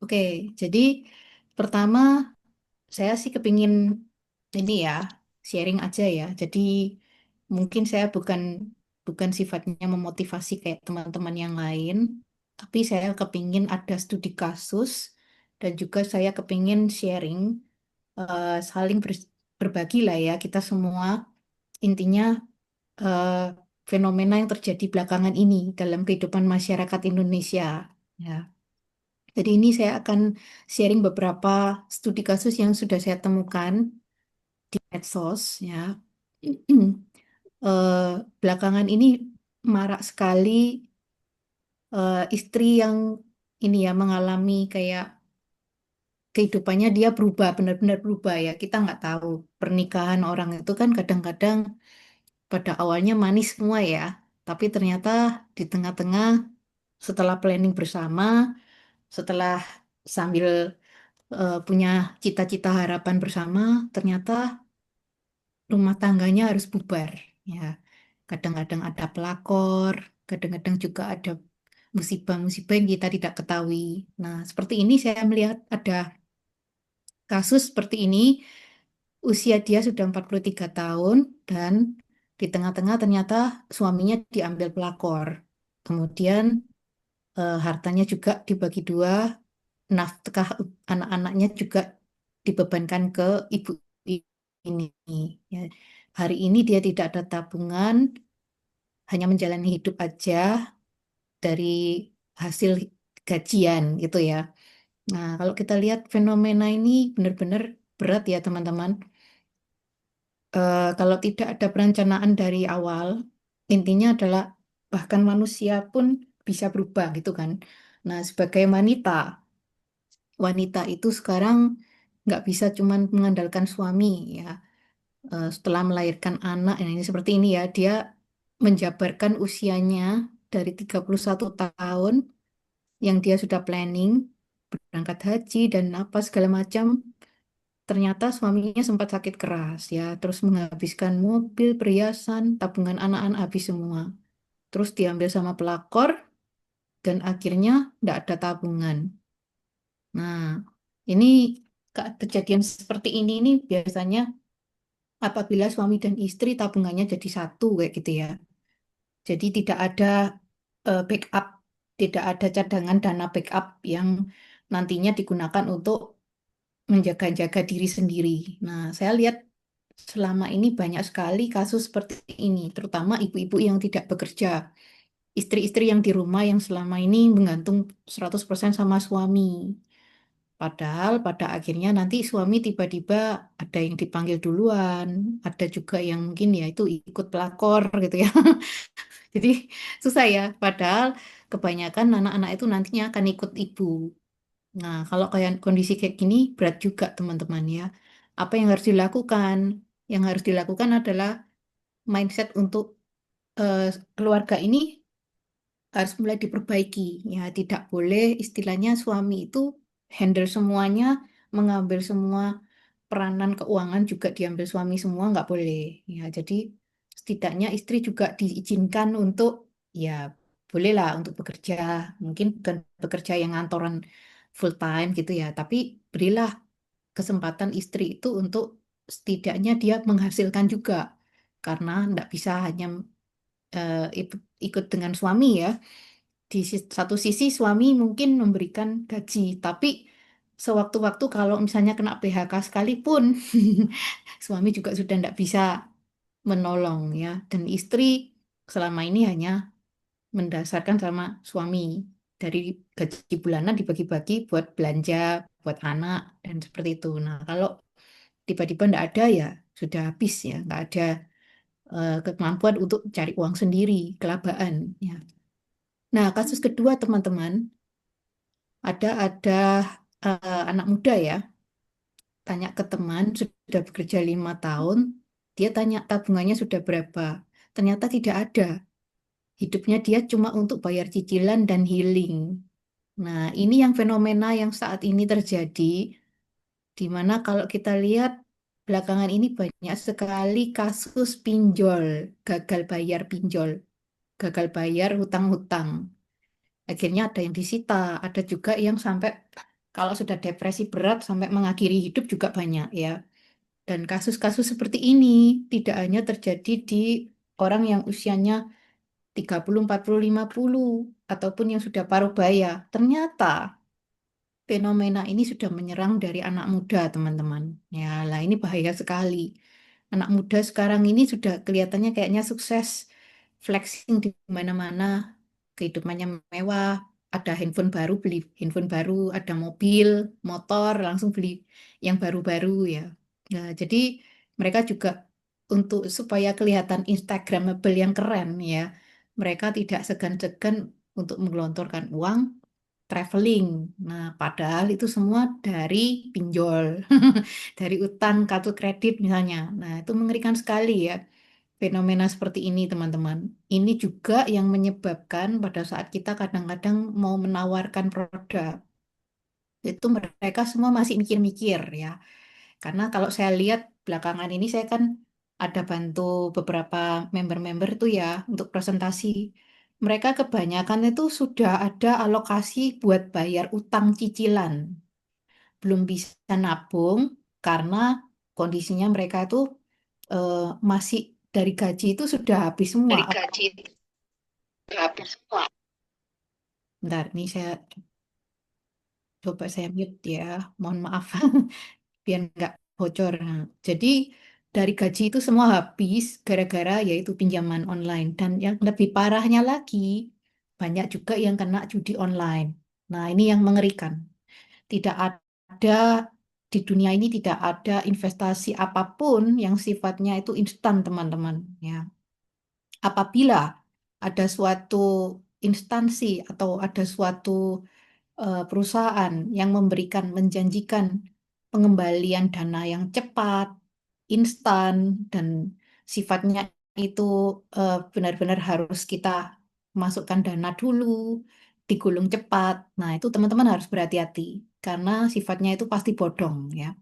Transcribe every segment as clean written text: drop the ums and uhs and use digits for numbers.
Oke, jadi pertama saya sih kepingin ini ya sharing aja ya. Jadi mungkin saya bukan bukan sifatnya memotivasi kayak teman-teman yang lain, tapi saya kepingin ada studi kasus dan juga saya kepingin sharing, saling berbagi lah ya kita semua. Intinya eh, fenomena yang terjadi belakangan ini dalam kehidupan masyarakat Indonesia. Ya. Jadi ini saya akan sharing beberapa studi kasus yang sudah saya temukan di medsos ya. Belakangan ini marak sekali istri yang ini ya mengalami kayak kehidupannya dia berubah, benar-benar berubah ya. Kita nggak tahu pernikahan orang itu kan kadang-kadang pada awalnya manis semua ya, tapi ternyata di tengah-tengah setelah planning bersama, setelah sambil punya cita-cita harapan bersama, ternyata rumah tangganya harus bubar. Ya, kadang-kadang ada pelakor, kadang-kadang juga ada musibah-musibah yang kita tidak ketahui. Nah, seperti ini saya melihat ada kasus seperti ini, usia dia sudah 43 tahun dan di tengah-tengah ternyata suaminya diambil pelakor. Kemudian hartanya juga dibagi dua, nafkah anak-anaknya juga dibebankan ke ibu ini. Ya. Hari ini dia tidak ada tabungan, hanya menjalani hidup aja dari hasil gajian gitu ya. Nah, kalau kita lihat fenomena ini benar-benar berat ya teman-teman. Kalau tidak ada perencanaan dari awal, intinya adalah bahkan manusia pun bisa berubah gitu kan. Nah, sebagai wanita, wanita itu sekarang nggak bisa cuman mengandalkan suami ya. Setelah melahirkan anak, nah ini seperti ini ya, dia menjabarkan usianya dari 31 tahun yang dia sudah planning berangkat haji dan apa segala macam. Ternyata suaminya sempat sakit keras ya, terus menghabiskan mobil, perhiasan, tabungan anak-anak habis semua. Terus diambil sama pelakor dan akhirnya tidak ada tabungan. Nah, ini kejadian seperti ini biasanya apabila suami dan istri tabungannya jadi satu kayak gitu ya. Jadi tidak ada backup, tidak ada cadangan dana backup yang nantinya digunakan untuk menjaga-jaga diri sendiri. Nah, saya lihat selama ini banyak sekali kasus seperti ini, terutama ibu-ibu yang tidak bekerja, istri-istri yang di rumah yang selama ini menggantung 100% sama suami. Padahal pada akhirnya nanti suami tiba-tiba ada yang dipanggil duluan, ada juga yang mungkin ya itu ikut pelakor gitu ya. Jadi susah ya. Padahal kebanyakan anak-anak itu nantinya akan ikut ibu. Nah, kalau kayak kondisi kayak gini berat juga teman-teman ya. Apa yang harus dilakukan? Yang harus dilakukan adalah mindset untuk eh, keluarga ini harus mulai diperbaiki. Ya, tidak boleh istilahnya suami itu handle semuanya, mengambil semua peranan keuangan juga diambil suami semua, nggak boleh. Ya, jadi setidaknya istri juga diizinkan untuk ya bolehlah untuk bekerja, mungkin bukan bekerja yang ngantoran full time gitu ya, tapi berilah kesempatan istri itu untuk setidaknya dia menghasilkan juga, karena nggak bisa hanya ikut dengan suami ya. Di satu sisi suami mungkin memberikan gaji, tapi sewaktu-waktu kalau misalnya kena PHK sekalipun, suami juga sudah tidak bisa menolong ya. Dan istri selama ini hanya mendasarkan sama suami. Dari gaji bulanan dibagi-bagi buat belanja, buat anak, dan seperti itu. Nah, kalau tiba-tiba tidak ada ya sudah habis ya, nggak ada kemampuan untuk cari uang sendiri, kelabaan ya. Nah, kasus kedua teman-teman, ada anak muda ya, tanya ke teman sudah bekerja 5 tahun, dia tanya tabungannya sudah berapa, ternyata tidak ada. Hidupnya dia cuma untuk bayar cicilan dan healing. Nah, ini yang fenomena yang saat ini terjadi, di mana kalau kita lihat belakangan ini banyak sekali kasus pinjol, gagal bayar pinjol, gagal bayar hutang-hutang. Akhirnya ada yang disita, ada juga yang sampai kalau sudah depresi berat sampai mengakhiri hidup juga banyak ya. Dan kasus-kasus seperti ini tidak hanya terjadi di orang yang usianya 30, 40, 50 ataupun yang sudah paruh baya. Ternyata fenomena ini sudah menyerang dari anak muda, teman-teman. Ya, lah ini bahaya sekali. Anak muda sekarang ini sudah kelihatannya kayaknya sukses, flexing di mana-mana, kehidupannya mewah, ada handphone baru, beli handphone baru, ada mobil, motor, langsung beli yang baru-baru ya. Nah, jadi mereka juga untuk supaya kelihatan Instagramable yang keren ya, mereka tidak segan-segan untuk menggelontorkan uang traveling. Nah, padahal itu semua dari pinjol, dari utang kartu kredit misalnya. Nah, itu mengerikan sekali ya fenomena seperti ini, teman-teman. Ini juga yang menyebabkan pada saat kita kadang-kadang mau menawarkan produk, itu mereka semua masih mikir-mikir ya. Karena kalau saya lihat belakangan ini saya kan ada bantu beberapa member-member itu ya untuk presentasi. Mereka kebanyakan itu sudah ada alokasi buat bayar utang cicilan. Belum bisa nabung karena kondisinya mereka itu eh, masih dari gaji itu sudah habis semua. Dari gaji habis semua. Bentar, ini saya coba saya mute ya. Mohon maaf. Biar nggak bocor. Nah, jadi dari gaji itu semua habis gara-gara yaitu pinjaman online. Dan yang lebih parahnya lagi, banyak juga yang kena judi online. Nah, ini yang mengerikan. Tidak ada di dunia ini tidak ada investasi apapun yang sifatnya itu instan, teman-teman. Ya, apabila ada suatu instansi atau ada suatu perusahaan yang memberikan menjanjikan pengembalian dana yang cepat, instan, dan sifatnya itu benar-benar harus kita masukkan dana dulu, digulung cepat. Nah, itu teman-teman harus berhati-hati karena sifatnya itu pasti bodong ya.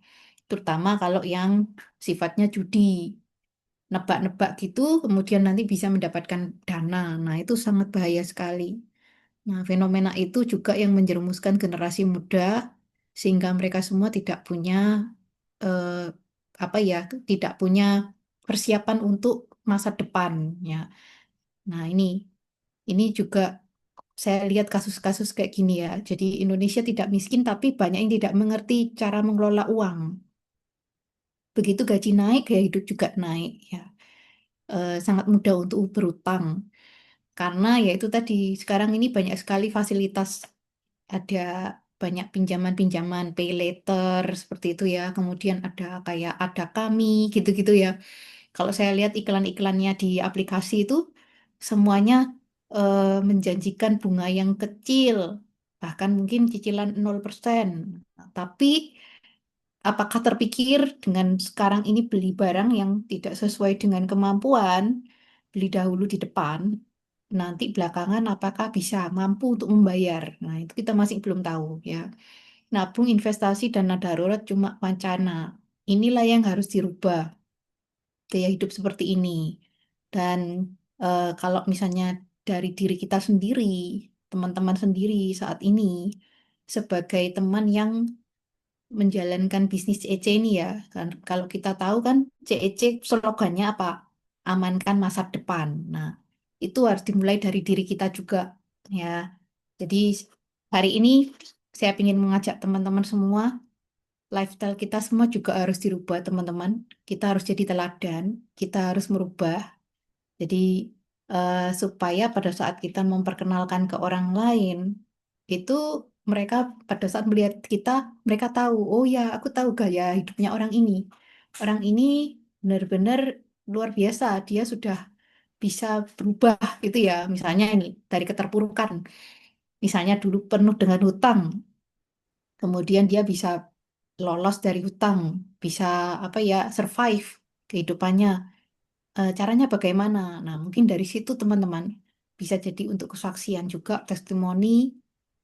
Terutama kalau yang sifatnya judi, nebak-nebak gitu, kemudian nanti bisa mendapatkan dana. Nah, itu sangat bahaya sekali. Nah, fenomena itu juga yang menjerumuskan generasi muda sehingga mereka semua tidak punya eh, apa ya, tidak punya persiapan untuk masa depan ya. Nah, ini juga saya lihat kasus-kasus kayak gini ya. Jadi Indonesia tidak miskin tapi banyak yang tidak mengerti cara mengelola uang. Begitu gaji naik, gaya hidup juga naik ya. Sangat mudah untuk berutang karena ya itu tadi sekarang ini banyak sekali fasilitas ada banyak pinjaman-pinjaman pay later seperti itu ya. Kemudian ada kayak ada kami gitu-gitu ya. Kalau saya lihat iklan-iklannya di aplikasi itu semuanya menjanjikan bunga yang kecil, bahkan mungkin cicilan 0%. Tapi apakah terpikir dengan sekarang ini beli barang yang tidak sesuai dengan kemampuan, beli dahulu di depan, nanti belakangan apakah bisa mampu untuk membayar? Nah, itu kita masih belum tahu ya. Nabung investasi dana darurat cuma wacana. Inilah yang harus dirubah gaya hidup seperti ini. Dan kalau misalnya dari diri kita sendiri, teman-teman sendiri saat ini sebagai teman yang menjalankan bisnis CEC ini ya. Kan kalau kita tahu kan CEC slogannya apa? Amankan masa depan. Nah, itu harus dimulai dari diri kita juga ya. Jadi hari ini saya ingin mengajak teman-teman semua, lifestyle kita semua juga harus dirubah, teman-teman. Kita harus jadi teladan, kita harus merubah. Jadi supaya pada saat kita memperkenalkan ke orang lain, itu mereka pada saat melihat kita, mereka tahu, oh ya, aku tahu gaya hidupnya orang ini. Orang ini benar-benar luar biasa. Dia sudah bisa berubah gitu ya. Misalnya ini dari keterpurukan. Misalnya dulu penuh dengan hutang, kemudian dia bisa lolos dari hutang, bisa apa ya, survive kehidupannya. Caranya bagaimana? Nah, mungkin dari situ teman-teman bisa jadi untuk kesaksian juga, testimoni,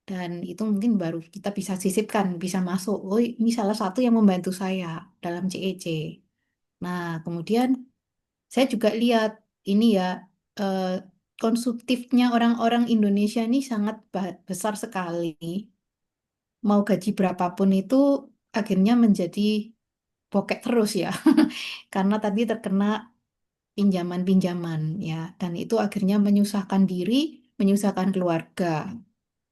dan itu mungkin baru kita bisa sisipkan, bisa masuk. Oh, ini salah satu yang membantu saya dalam CEC. Nah, kemudian saya juga lihat ini ya, konsumtifnya orang-orang Indonesia ini sangat besar sekali. Mau gaji berapapun itu akhirnya menjadi bokek terus ya. Karena tadi terkena pinjaman-pinjaman ya. Dan itu akhirnya menyusahkan diri, menyusahkan keluarga.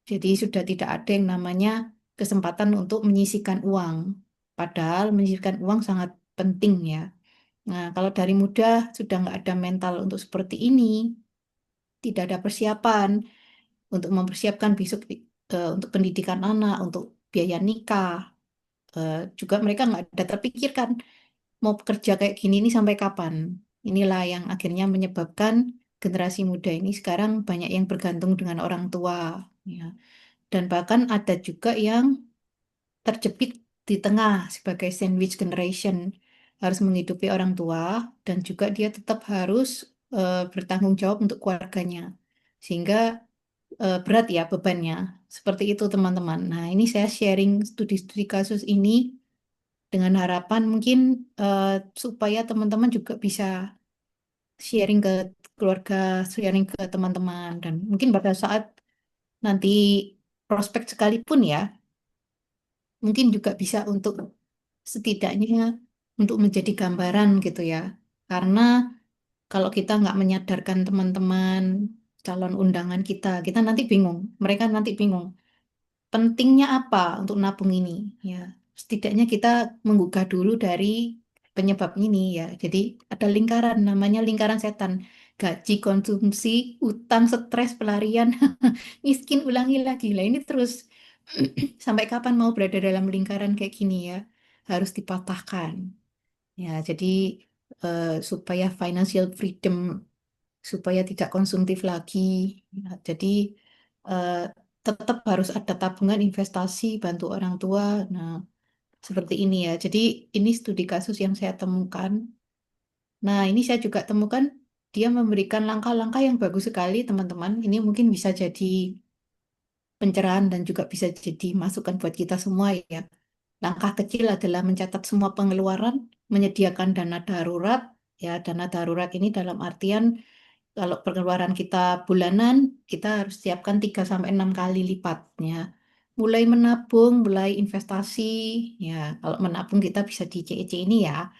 Jadi sudah tidak ada yang namanya kesempatan untuk menyisihkan uang. Padahal menyisihkan uang sangat penting ya. Nah, kalau dari muda sudah nggak ada mental untuk seperti ini, tidak ada persiapan untuk mempersiapkan besok untuk pendidikan anak, untuk biaya nikah, juga mereka nggak ada terpikirkan mau bekerja kayak gini ini sampai kapan. Inilah yang akhirnya menyebabkan generasi muda ini sekarang banyak yang bergantung dengan orang tua. Ya. Dan bahkan ada juga yang terjepit di tengah sebagai sandwich generation, harus menghidupi orang tua dan juga dia tetap harus bertanggung jawab untuk keluarganya. Sehingga berat ya bebannya. Seperti itu teman-teman. Nah, ini saya sharing studi-studi kasus ini dengan harapan mungkin eh, supaya teman-teman juga bisa sharing ke keluarga, sharing ke teman-teman dan mungkin pada saat nanti prospek sekalipun ya, mungkin juga bisa untuk setidaknya untuk menjadi gambaran gitu ya. Karena kalau kita nggak menyadarkan teman-teman calon undangan kita, kita nanti bingung. Mereka nanti bingung. Pentingnya apa untuk nabung ini? Ya, setidaknya kita menggugah dulu dari penyebab ini ya. Jadi ada lingkaran, namanya lingkaran setan. Gaji, konsumsi, utang, stres, pelarian, miskin, ulangi lagi. Lah ini terus sampai kapan mau berada dalam lingkaran kayak gini ya? Harus dipatahkan. Ya, jadi supaya financial freedom, supaya tidak konsumtif lagi. Ya, jadi eh, tetap harus ada tabungan investasi, bantu orang tua. Nah, seperti ini ya. Jadi ini studi kasus yang saya temukan. Nah, ini saya juga temukan dia memberikan langkah-langkah yang bagus sekali, teman-teman. Ini mungkin bisa jadi pencerahan dan juga bisa jadi masukan buat kita semua ya. Langkah kecil adalah mencatat semua pengeluaran, menyediakan dana darurat. Ya, dana darurat ini dalam artian kalau pengeluaran kita bulanan, kita harus siapkan 3 sampai 6 kali lipatnya. Mulai menabung, mulai investasi, ya. Kalau menabung kita bisa di CEC ini ya.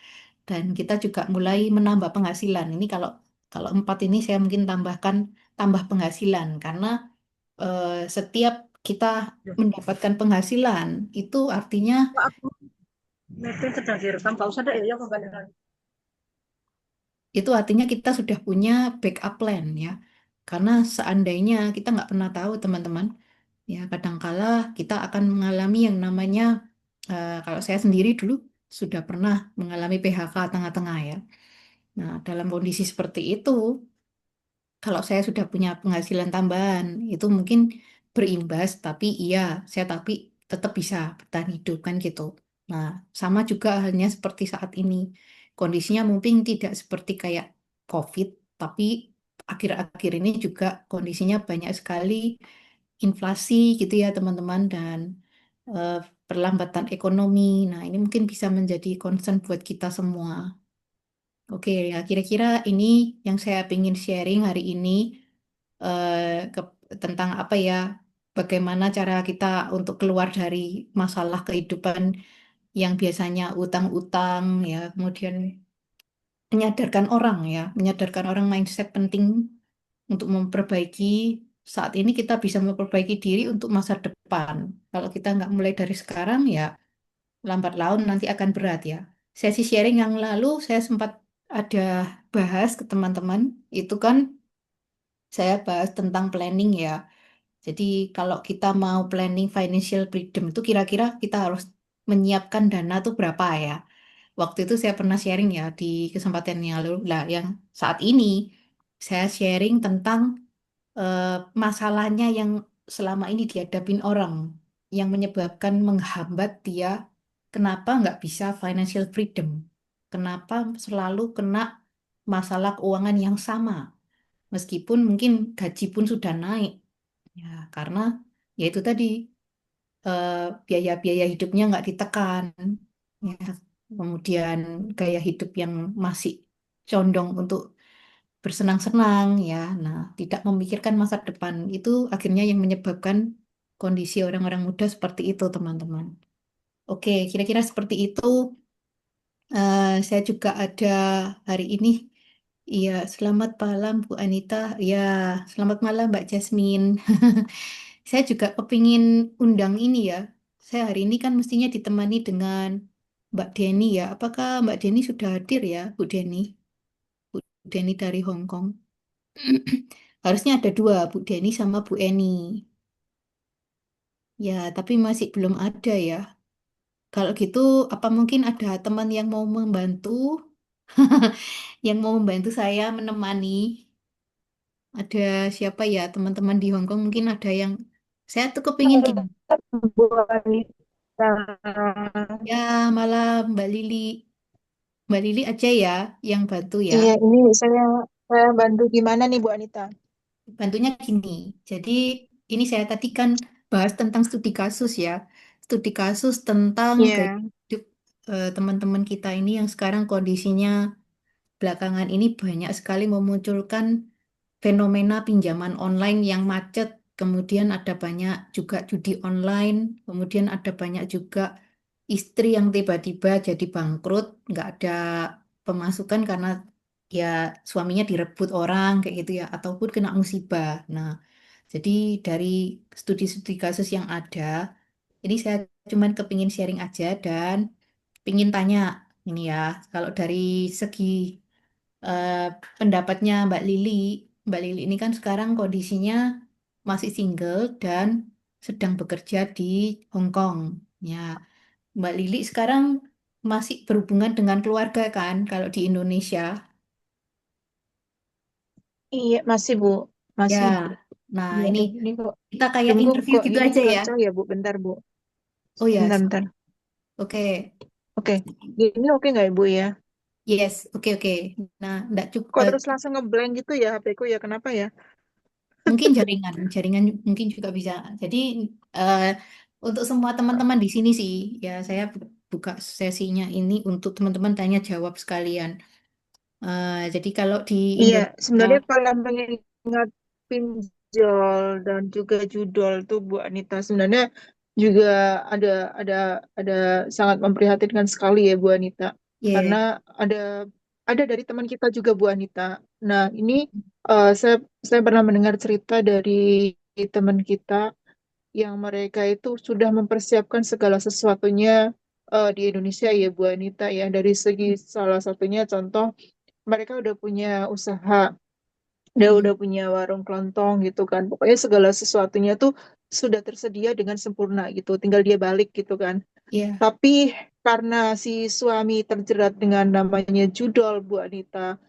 Dan kita juga mulai menambah penghasilan. Ini kalau kalau 4 ini saya mungkin tambahkan tambah penghasilan karena setiap kita mendapatkan penghasilan itu artinya Pak, aku meeting sedang direkam, Pak usah deh ya, aku nggak ada. kita sudah punya backup plan ya. Karena seandainya kita nggak pernah tahu teman-teman, ya kadangkala kita akan mengalami yang namanya, kalau saya sendiri dulu sudah pernah mengalami PHK tengah-tengah ya. Nah, dalam kondisi seperti itu, kalau saya sudah punya penghasilan tambahan, itu mungkin berimbas, tapi iya, saya tapi tetap bisa bertahan hidup kan gitu. Nah, sama juga halnya seperti saat ini. Kondisinya mungkin tidak seperti kayak COVID, tapi akhir-akhir ini juga kondisinya banyak sekali inflasi gitu ya teman-teman dan eh, perlambatan ekonomi. Nah, ini mungkin bisa menjadi concern buat kita semua. Oke, ya kira-kira ini yang saya ingin sharing hari ini eh, tentang apa ya, bagaimana cara kita untuk keluar dari masalah kehidupan yang biasanya utang-utang ya, kemudian menyadarkan orang mindset penting untuk memperbaiki saat ini kita bisa memperbaiki diri untuk masa depan. Kalau kita nggak mulai dari sekarang ya lambat laun nanti akan berat ya. Sesi sharing yang lalu saya sempat ada bahas ke teman-teman, itu kan saya bahas tentang planning ya. Jadi kalau kita mau planning financial freedom itu kira-kira kita harus menyiapkan dana tuh berapa ya. Waktu itu saya pernah sharing ya di kesempatan yang lalu. Lah, yang saat ini saya sharing tentang eh, masalahnya yang selama ini dihadapin orang yang menyebabkan menghambat dia kenapa nggak bisa financial freedom, kenapa selalu kena masalah keuangan yang sama meskipun mungkin gaji pun sudah naik ya karena ya itu tadi eh, biaya-biaya hidupnya nggak ditekan ya kemudian gaya hidup yang masih condong untuk bersenang-senang ya. Nah, tidak memikirkan masa depan itu akhirnya yang menyebabkan kondisi orang-orang muda seperti itu, teman-teman. Oke, kira-kira seperti itu. Saya juga ada hari ini. Iya, selamat malam Bu Anita. Ya, selamat malam Mbak Jasmine. Saya juga kepingin undang ini ya. Saya hari ini kan mestinya ditemani dengan Mbak Deni ya. Apakah Mbak Deni sudah hadir ya, Bu Deni? Bu Deni dari Hong Kong. Harusnya ada dua, Bu Deni sama Bu Eni. Ya, tapi masih belum ada ya. Kalau gitu, apa mungkin ada teman yang mau membantu? Yang mau membantu saya menemani? Ada siapa ya teman-teman di Hong Kong? Mungkin ada yang saya tuh kepingin gini. Bu Anita. Ya, malah Mbak Lili. Mbak Lili aja ya yang bantu ya. Iya, ini saya bantu gimana nih Bu Anita? Bantunya gini. Jadi ini saya tadi kan bahas tentang studi kasus ya. Studi kasus tentang gaya Iya. hidup teman-teman kita ini yang sekarang kondisinya belakangan ini banyak sekali memunculkan fenomena pinjaman online yang macet. Kemudian ada banyak juga judi online. Kemudian ada banyak juga istri yang tiba-tiba jadi bangkrut, nggak ada pemasukan karena ya suaminya direbut orang kayak gitu ya, ataupun kena musibah. Nah, jadi dari studi-studi kasus yang ada, ini saya cuman kepingin sharing aja dan pingin tanya ini ya, kalau dari segi eh, pendapatnya Mbak Lili ini kan sekarang kondisinya masih single dan sedang bekerja di Hong Kong. Ya, Mbak Lili sekarang masih berhubungan dengan keluarga kan kalau di Indonesia. Iya, masih Bu. Ya, Masih. nah Iya, ini aduh, ini kok kita kayak hidungku interview kok gitu gini aja ya. kacau ya Bu. Bentar Bu. Oh ya, Bentar, bentar. oke. Oke. Gini oke nggak ya Bu ya? Yes, oke oke. Nah, enggak cukup. Kok terus langsung ngeblank gitu ya HP ku ya? Kenapa ya? Mungkin jaringan mungkin juga bisa. Jadi eh, untuk semua teman-teman di sini sih, ya saya buka sesinya ini untuk teman-teman tanya jawab sekalian. Jadi kalau di Iya, Indonesia, sebenarnya kalau mengingat pinjol dan juga judol tuh Bu Anita sebenarnya juga ada ada ada sangat memprihatinkan sekali ya Bu Anita karena ya, ada ada dari teman kita juga Bu Anita. Nah, ini saya pernah mendengar cerita dari teman kita yang mereka itu sudah mempersiapkan segala sesuatunya di Indonesia ya Bu Anita ya dari segi salah satunya contoh mereka udah punya usaha, dia hmm, udah punya warung kelontong gitu kan. Pokoknya segala sesuatunya tuh sudah tersedia dengan sempurna gitu. Tinggal dia balik gitu kan. ya, Tapi karena si suami terjerat dengan namanya judol Bu Anita,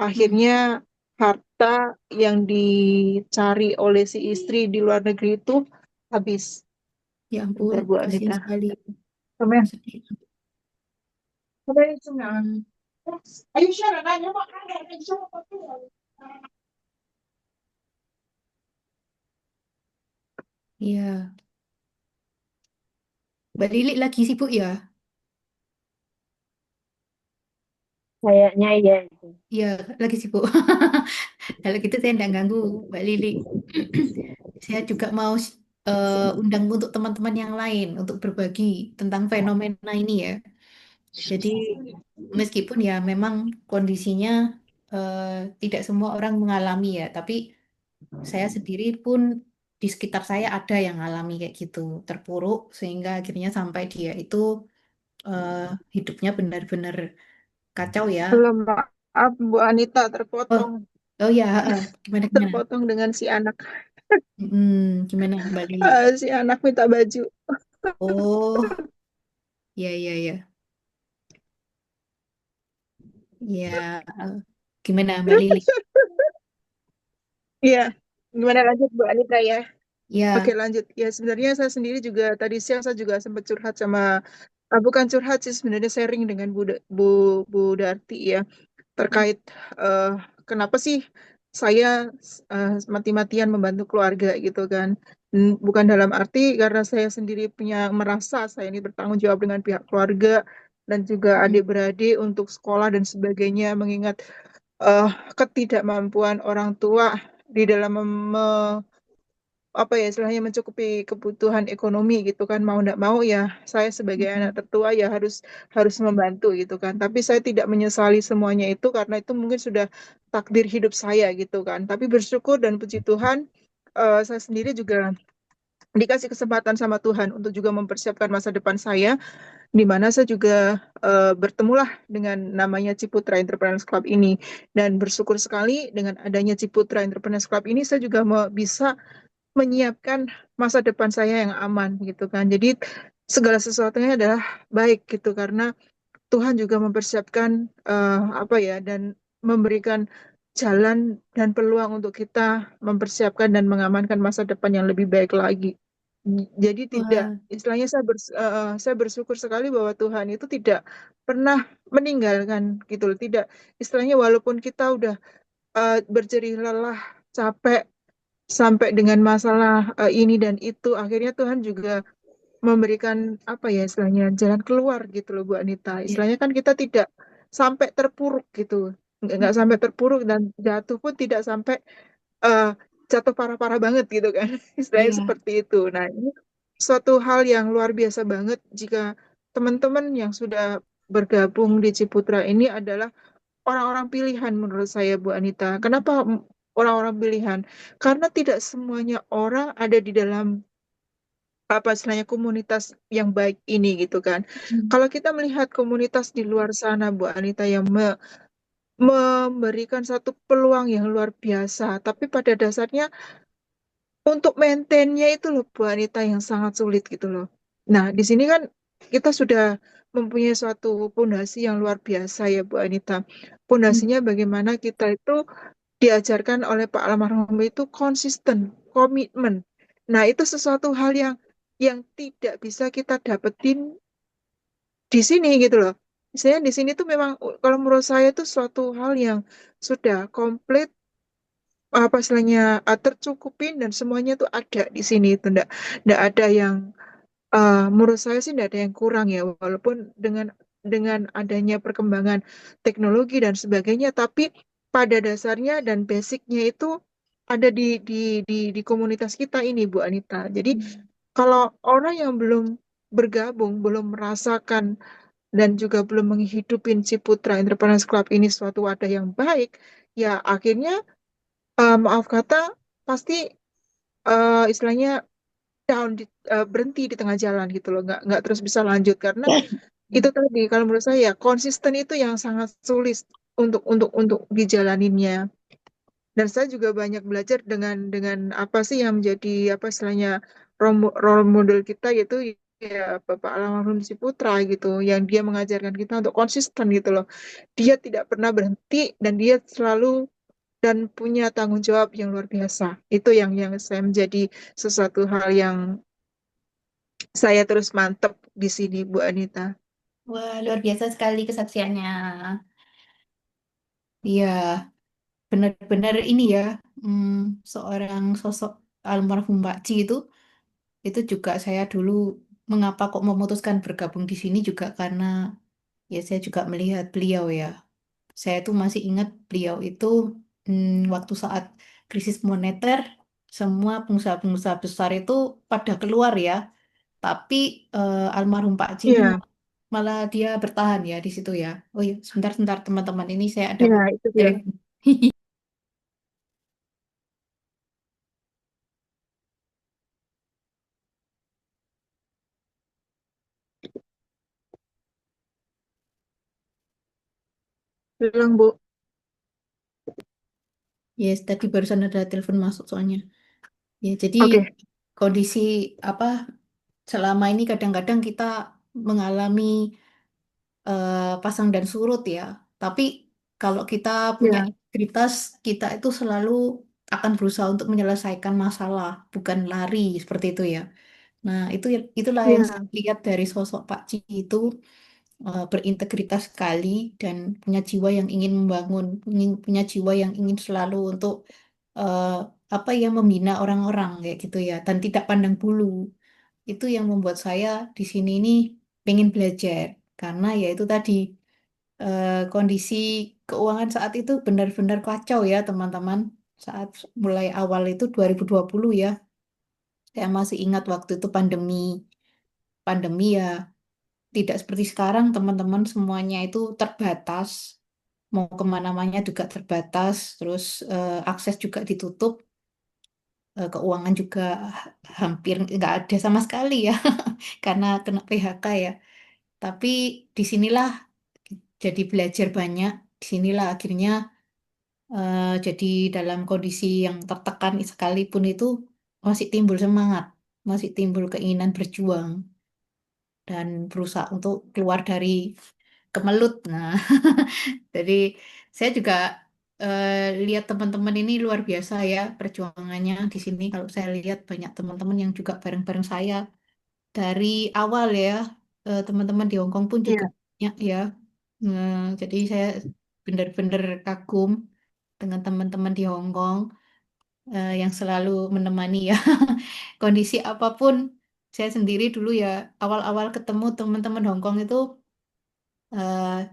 hmm, akhirnya harta yang dicari oleh si istri di luar negeri itu habis. ya ampun, Bentar Bu kasihan Anita. sekali. Come Sedih. here. Hmm, Are you sure? ya, Mbak Lili lagi sibuk ya? Kayaknya iya itu. Iya, lagi sibuk. Kalau gitu saya tidak ganggu Mbak Lili. Saya juga mau undang untuk teman-teman yang lain untuk berbagi tentang fenomena ini ya. Jadi meskipun ya memang kondisinya eh, tidak semua orang mengalami ya, tapi saya sendiri pun di sekitar saya ada yang mengalami kayak gitu, terpuruk sehingga akhirnya sampai dia itu eh, hidupnya benar-benar kacau ya. Belum maaf Bu Anita Oh, terpotong. oh ya, gimana gimana? Terpotong dengan si anak. Gimana Mbak Lili? Si anak minta baju. Oh, ya ya ya, ya. Gimana Mbak Lili? Iya. Gimana lanjut Bu Anita ya? Oke Ya, lanjut. Ya sebenarnya saya sendiri juga tadi siang saya juga sempat curhat sama bukan curhat sih sebenarnya sharing dengan Bu, Bu Darti ya terkait eh, kenapa sih saya mati-matian membantu keluarga gitu kan. Bukan dalam arti karena saya sendiri punya merasa saya ini bertanggung jawab dengan pihak keluarga dan juga mm, adik-beradik untuk sekolah dan sebagainya mengingat eh, ketidakmampuan orang tua di dalam apa ya istilahnya mencukupi kebutuhan ekonomi gitu kan, mau nggak mau ya saya sebagai anak Mm. tertua ya harus harus membantu gitu kan, tapi saya tidak menyesali semuanya itu karena itu mungkin sudah takdir hidup saya gitu kan, tapi bersyukur dan puji Tuhan, saya sendiri juga dikasih kesempatan sama Tuhan untuk juga mempersiapkan masa depan saya, di mana saya juga bertemulah dengan namanya Ciputra Entrepreneurs Club ini, dan bersyukur sekali dengan adanya Ciputra Entrepreneurs Club ini saya juga bisa menyiapkan masa depan saya yang aman gitu kan. Jadi segala sesuatunya adalah baik gitu karena Tuhan juga mempersiapkan apa ya dan memberikan jalan dan peluang untuk kita mempersiapkan dan mengamankan masa depan yang lebih baik lagi. Jadi tidak Wah, istilahnya saya bersyukur sekali bahwa Tuhan itu tidak pernah meninggalkan gitu loh. Tidak istilahnya walaupun kita udah berjerih lelah, capek sampai dengan masalah ini dan itu, akhirnya Tuhan juga memberikan apa ya istilahnya jalan keluar gitu loh Bu Anita. iya. Istilahnya kan kita tidak sampai terpuruk gitu, nggak sampai Mm. terpuruk dan jatuh pun tidak sampai eh, jatuh parah-parah banget gitu kan. Istilahnya Iya. seperti itu. Nah ini suatu hal yang luar biasa banget jika teman-teman yang sudah bergabung di Ciputra ini adalah orang-orang pilihan menurut saya Bu Anita. Kenapa orang-orang pilihan? Karena tidak semuanya orang ada di dalam apa istilahnya komunitas yang baik ini gitu kan. Mm. Kalau kita melihat komunitas di luar sana Bu Anita yang memberikan satu peluang yang luar biasa, tapi pada dasarnya untuk maintainnya itu loh Bu Anita yang sangat sulit gitu loh. Nah, di sini kan kita sudah mempunyai suatu pondasi yang luar biasa ya Bu Anita. Mm. Pondasinya bagaimana kita itu diajarkan oleh Pak almarhum itu konsisten, komitmen. Nah, itu sesuatu hal yang tidak bisa kita dapetin di sini gitu loh. Misalnya di sini tuh memang kalau menurut saya itu suatu hal yang sudah komplit, apa istilahnya tercukupin dan semuanya tuh ada di sini itu ndak ada yang menurut saya sih ndak ada yang kurang ya, walaupun dengan adanya perkembangan teknologi dan sebagainya, tapi pada dasarnya dan basicnya itu ada di komunitas kita ini Bu Anita. Jadi Mm. kalau orang yang belum bergabung, belum merasakan dan juga belum menghidupin Ciputra Entrepreneurs Club ini suatu wadah yang baik, ya akhirnya maaf kata pasti istilahnya down berhenti di tengah jalan gitu loh, nggak terus bisa lanjut karena itu tadi kalau menurut saya konsisten itu yang sangat sulit untuk dijalaninnya. Dan saya juga banyak belajar dengan apa sih yang menjadi apa istilahnya role model kita yaitu ya Bapak almarhum Ciputra gitu, yang dia mengajarkan kita untuk konsisten gitu loh. Dia tidak pernah berhenti dan dia selalu dan punya tanggung jawab yang luar biasa. Itu yang saya menjadi sesuatu hal yang saya terus mantep di sini Bu Anita. Wah, luar biasa sekali kesaksiannya. Iya, benar-benar ini ya, seorang sosok almarhum Pak Ci itu juga saya dulu mengapa kok memutuskan bergabung di sini juga karena ya saya juga melihat beliau ya. Saya tuh masih ingat beliau itu waktu saat krisis moneter, semua pengusaha-pengusaha besar itu pada keluar ya. Tapi almarhum Pak Ci ini Iya, malah dia bertahan ya di situ ya. Oh iya, sebentar-sebentar teman-teman ini saya ada iya itu dia. telepon. Bilang Bu. Yes, tadi barusan ada telepon masuk soalnya. Ya, jadi Oke. kondisi apa selama ini kadang-kadang kita mengalami pasang dan surut ya. Tapi kalau kita punya Ya, integritas, kita itu selalu akan berusaha untuk menyelesaikan masalah, bukan lari seperti itu ya. Nah, itulah yang saya ya, lihat dari sosok Pak Ci itu berintegritas sekali dan punya jiwa yang ingin membangun, punya jiwa yang ingin selalu untuk eh, apa ya membina orang-orang kayak gitu ya dan tidak pandang bulu. Itu yang membuat saya di sini ini pengen belajar karena ya itu tadi kondisi keuangan saat itu benar-benar kacau ya teman-teman. Saat mulai awal itu 2020 ya. Saya masih ingat waktu itu pandemi. Pandemi ya tidak seperti sekarang teman-teman semuanya itu terbatas. Mau kemana-mana juga terbatas. Terus akses juga ditutup. Keuangan juga hampir nggak ada sama sekali ya. Karena kena PHK ya. Tapi disinilah jadi belajar banyak. Disinilah akhirnya jadi dalam kondisi yang tertekan sekalipun itu masih timbul semangat, masih timbul keinginan berjuang dan berusaha untuk keluar dari kemelut. Nah, jadi saya juga lihat teman-teman ini luar biasa ya perjuangannya di sini. Kalau saya lihat banyak teman-teman yang juga bareng-bareng saya dari awal ya, teman-teman di Hongkong pun juga Iya, banyak ya. Jadi saya benar-benar kagum dengan teman-teman di Hong Kong yang selalu menemani ya. Kondisi apapun, saya sendiri dulu ya awal-awal ketemu teman-teman Hong Kong itu eh,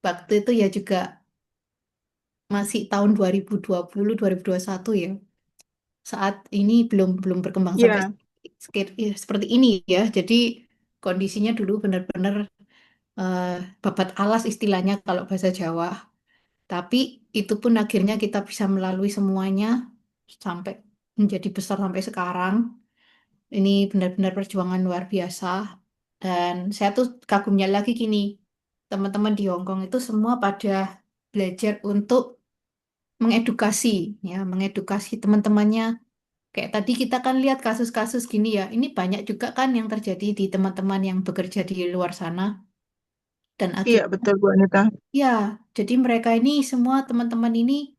waktu itu ya juga masih tahun 2020 2021 ya. Saat ini belum belum berkembang sampai iya, seperti ini ya. Jadi kondisinya dulu benar-benar eh, babat alas istilahnya kalau bahasa Jawa. Tapi itu pun akhirnya kita bisa melalui semuanya sampai menjadi besar sampai sekarang. Ini benar-benar perjuangan luar biasa. Dan saya tuh kagumnya lagi gini, teman-teman di Hongkong itu semua pada belajar untuk mengedukasi, ya, mengedukasi teman-temannya. Kayak tadi kita kan lihat kasus-kasus gini ya, ini banyak juga kan yang terjadi di teman-teman yang bekerja di luar sana. Dan iya akhirnya, betul Bu Anita. ya, jadi mereka ini semua teman-teman ini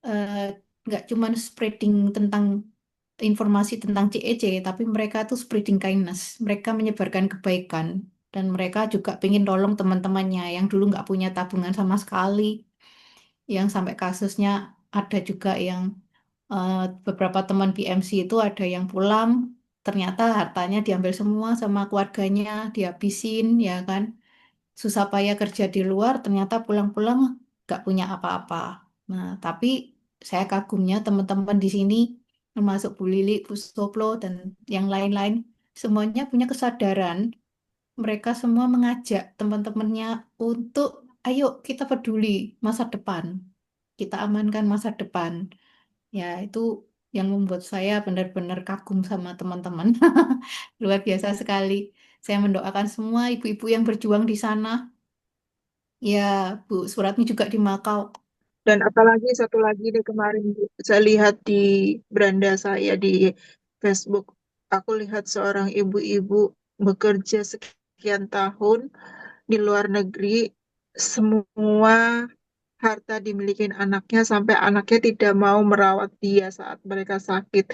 eh, nggak cuma spreading tentang informasi tentang CEC, tapi mereka tuh spreading kindness. Mereka menyebarkan kebaikan. Dan mereka juga pengen tolong teman-temannya yang dulu nggak punya tabungan sama sekali. Yang sampai kasusnya ada juga yang eh, beberapa teman BMC itu ada yang pulang, ternyata hartanya diambil semua sama keluarganya, dihabisin, ya kan. Susah payah kerja di luar, ternyata pulang-pulang nggak punya apa-apa. Nah, tapi saya kagumnya teman-teman di sini, termasuk Bu Lili, Bu Soplo, dan yang lain-lain, semuanya punya kesadaran. Mereka semua mengajak teman-temannya untuk, ayo kita peduli masa depan. Kita amankan masa depan. Ya, itu yang membuat saya benar-benar kagum sama teman-teman. Luar biasa sekali. Saya mendoakan semua ibu-ibu yang berjuang di sana. Ya, Bu Suratmi juga di Makau. Dan apalagi satu lagi deh kemarin Bu, saya lihat di beranda saya di Facebook, aku lihat seorang ibu-ibu bekerja sekian tahun di luar negeri, semua harta dimiliki anaknya sampai anaknya tidak mau merawat dia saat mereka sakit.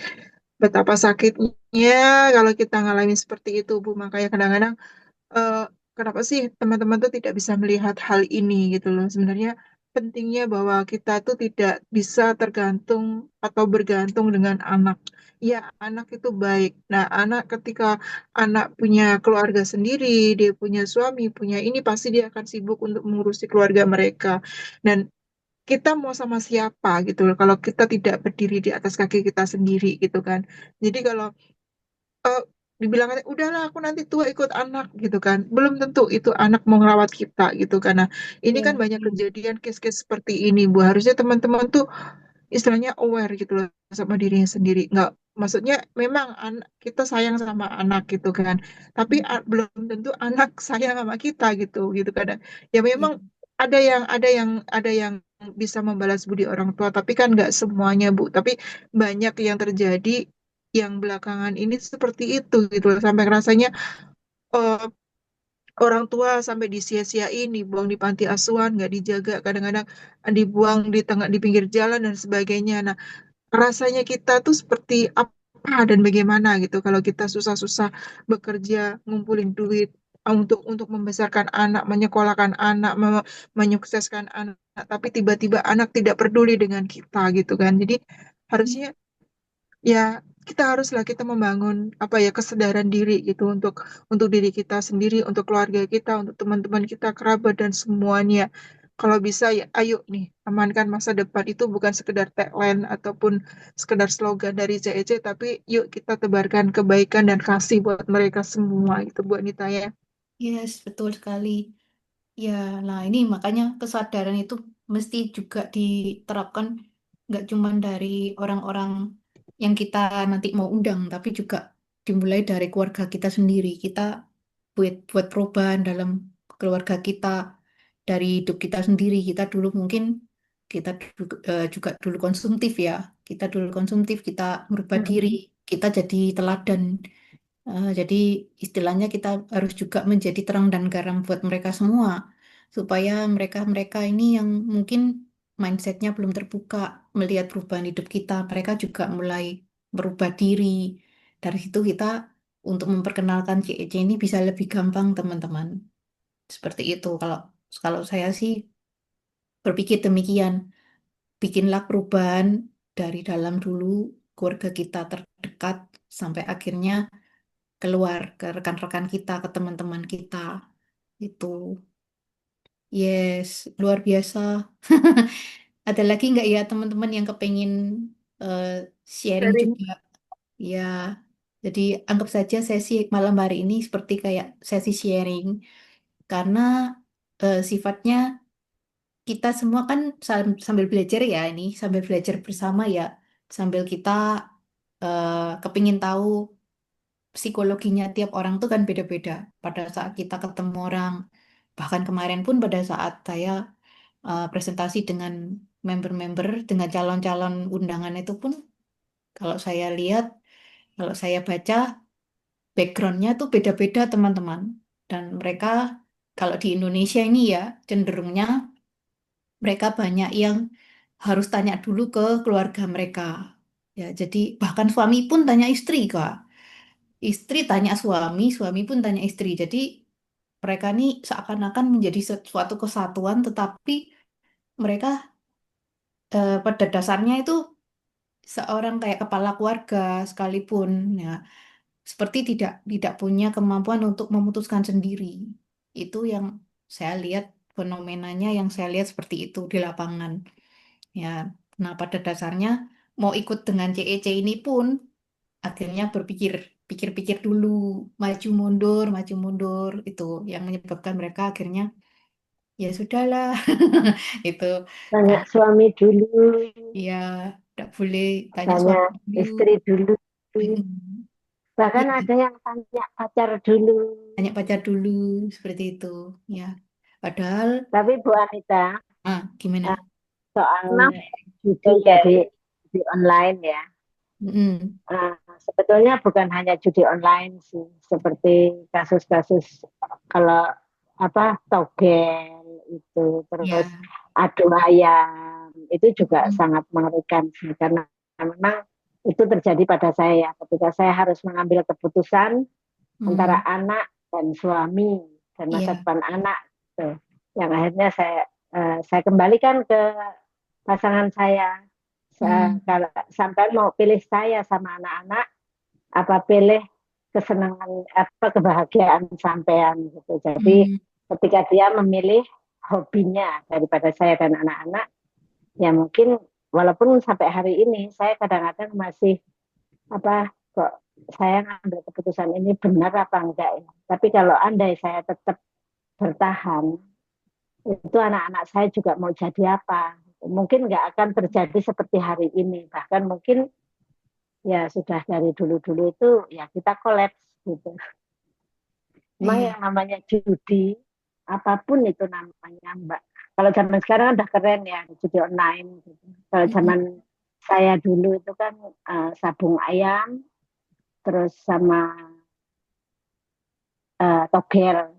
Betapa sakitnya kalau kita ngalamin seperti itu, Bu. Makanya kadang-kadang eh, kenapa sih teman-teman tuh tidak bisa melihat hal ini gitu loh. Sebenarnya pentingnya bahwa kita tuh tidak bisa tergantung atau bergantung dengan anak. Ya, anak itu baik. Nah, anak ketika anak punya keluarga sendiri, dia punya suami, punya ini pasti dia akan sibuk untuk mengurusi keluarga mereka. Dan kita mau sama siapa gitu loh kalau kita tidak berdiri di atas kaki kita sendiri gitu kan. Jadi kalau eh, dibilang aja, udahlah aku nanti tua ikut anak gitu kan, belum tentu itu anak mau ngerawat kita gitu karena ini kan Ya, banyak kejadian case-case seperti ini Bu, harusnya teman-teman tuh istilahnya aware gitu loh sama dirinya sendiri, nggak maksudnya memang kita sayang sama anak gitu kan, tapi belum tentu anak sayang sama kita gitu gitu kadang ya ya, memang ada yang bisa membalas budi orang tua tapi kan nggak semuanya Bu, tapi banyak yang terjadi yang belakangan ini seperti itu gitu loh. Sampai rasanya eh, orang tua sampai disia-siain, dibuang di panti asuhan, nggak dijaga, kadang-kadang dibuang di tengah di pinggir jalan dan sebagainya. Nah, rasanya kita tuh seperti apa dan bagaimana gitu kalau kita susah-susah bekerja, ngumpulin duit untuk membesarkan anak, menyekolahkan anak, menyukseskan anak, tapi tiba-tiba anak tidak peduli dengan kita gitu kan. Jadi harusnya ya kita haruslah kita membangun apa ya kesadaran diri gitu untuk diri kita sendiri, untuk keluarga kita, untuk teman-teman kita, kerabat dan semuanya. kalau bisa ya ayo nih amankan masa depan itu bukan sekedar tagline ataupun sekedar slogan dari CEC, tapi yuk kita tebarkan kebaikan dan kasih buat mereka semua itu Bu Anita ya. Yes, betul sekali. Ya, nah ini makanya kesadaran itu mesti juga diterapkan nggak cuma dari orang-orang yang kita nanti mau undang, tapi juga dimulai dari keluarga kita sendiri. Kita buat buat perubahan dalam keluarga kita, dari hidup kita sendiri. Kita dulu mungkin juga dulu konsumtif ya. Kita dulu konsumtif, kita merubah diri, Mm-mm. kita jadi teladan. Jadi istilahnya kita harus juga menjadi terang dan garam buat mereka semua, supaya mereka-mereka ini yang mungkin mindsetnya belum terbuka melihat perubahan hidup kita, mereka juga mulai merubah diri. Dari situ kita untuk memperkenalkan CEC ini bisa lebih gampang, teman-teman. Seperti itu. Kalau kalau saya sih berpikir demikian, bikinlah perubahan dari dalam dulu, keluarga kita terdekat, sampai akhirnya keluar ke rekan-rekan kita, ke teman-teman kita. Itu, yes, luar biasa. Ada lagi nggak ya teman-teman yang kepingin eh, sharing Sharing. juga? Ya, jadi anggap saja sesi malam hari ini seperti kayak sesi sharing, karena sifatnya kita semua kan sambil belajar ya ini, sambil belajar bersama ya, sambil kita eh, kepingin tahu psikologinya tiap orang tuh kan beda-beda pada saat kita ketemu orang. Bahkan kemarin pun pada saat saya presentasi dengan member-member, dengan calon-calon undangan itu pun, kalau saya lihat, kalau saya baca, backgroundnya tuh beda-beda teman-teman. Dan mereka, kalau di Indonesia ini ya, cenderungnya mereka banyak yang harus tanya dulu ke keluarga mereka. Ya, jadi bahkan suami pun tanya istri, Kak. Istri tanya suami, suami pun tanya istri. Jadi mereka nih seakan-akan menjadi suatu kesatuan, tetapi mereka pada dasarnya itu seorang kayak kepala keluarga sekalipun, ya, seperti tidak punya kemampuan untuk memutuskan sendiri. Itu yang saya lihat, fenomenanya yang saya lihat seperti itu di lapangan. Ya, nah pada dasarnya mau ikut dengan CEC ini pun akhirnya pikir-pikir dulu, maju mundur itu yang menyebabkan mereka akhirnya ya sudahlah. Itu Tanya kan, suami dulu, ya tidak boleh tanya tanya suami dulu. istri dulu, Mm-mm. bahkan Iya, ada yang tanya pacar dulu. tanya pacar dulu seperti itu. Ya, padahal Tapi Bu Anita, eh, gimana? soal Nah, judi tadi, judi online ya, Mm-mm. eh, sebetulnya bukan hanya judi online sih, seperti kasus-kasus kalau apa togel itu, terus Ya, adu ayam, itu juga mm-mm. sangat mengerikan sih, karena memang itu terjadi pada saya ketika saya harus mengambil keputusan antara Mm. anak dan suami dan masa Iya, depan anak gitu. Yang akhirnya saya kembalikan ke pasangan saya. Mm. Kalau sampai mau pilih saya sama anak-anak, apa pilih kesenangan apa kebahagiaan sampean gitu. Jadi Mm. ketika dia memilih hobinya daripada saya dan anak-anak, ya mungkin walaupun sampai hari ini saya kadang-kadang masih apa kok saya ngambil keputusan ini benar apa enggak ya. Tapi kalau andai saya tetap bertahan, itu anak-anak saya juga mau jadi apa. Mungkin nggak akan terjadi seperti hari ini. Bahkan mungkin ya sudah dari dulu-dulu itu ya kita kolaps gitu. Memang Iya. yang namanya judi, apapun itu namanya Mbak. Kalau zaman sekarang kan udah keren ya, judi online. Gitu. Kalau Mm-mm. zaman saya dulu itu kan sabung ayam, terus sama togel.